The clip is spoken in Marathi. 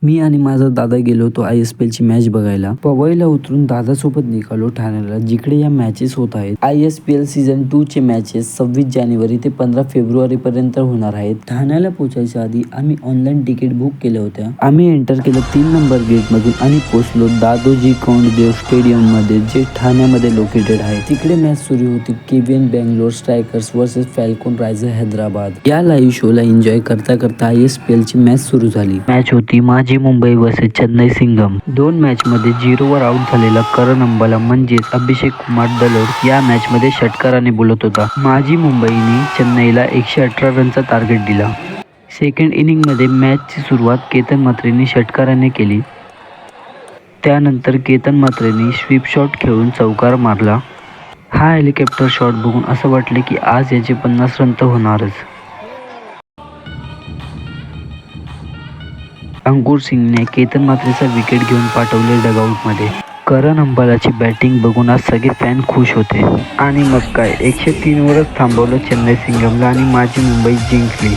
मी आणि माझा दादा गेलो होतो ISPL ची मॅच बघायला. पवईला उतरून दादासोबत निघालो ठाण्याला, जिकडे या मॅचेस होत आहेत. ISPL सीझन 2 चे मॅचेस 26 जानेवारी ते 15 फेब्रुवारी पर्यंत होणार आहेत. ठाण्याला पोहोचायच्या आधी आम्ही ऑनलाईन तिकीट बुक केल्या होत्या. आम्ही एंटर केलं 3 नंबर गेट मधून आणि पोहोचलो दादोजी कोंडदेव स्टेडियम मध्ये, जे ठाण्यामध्ये लोकेटेड आहे. तिकडे मॅच सुरू होती. KVN Bangalore strikers versus falcon risers Hyderabad. या लाईव्ह शोला एन्जॉय करता करता ISPL ची मॅच सुरू झाली. मॅच होती माझी मुंबई वर्सेस चेन्नई सिंघम. दोन मॅच मध्ये 0 वर आउट झालेला करण अंबाला म्हणजेच अभिषेक कुमार दलोर या मॅच मध्ये षटकाराने बोलत होता. माझी मुंबईने चेन्नईला 118 रनचा टार्गेट दिला. सेकंड इनिंग मध्ये मॅचची सुरुवात केतन म्हात्रेने षटकाराने केली. त्यानंतर केतन म्हात्रेने स्वीप शॉट खेळून चौकार मारला. हा हेलिकॉप्टर शॉट बघून असं वाटले की आज याचे 50 रन तर होणारच. अंकुर सिंगने केतन म्हात्रेचा विकेट घेऊन पाठवले डगआउटमध्ये. करण अंबालाची बॅटिंग बघून आज सगळे फॅन खुश होते. आणि मग काय 103 वरच थांबवलं चेन्नई सिंघमला आणि माझी मुंबई जिंकली.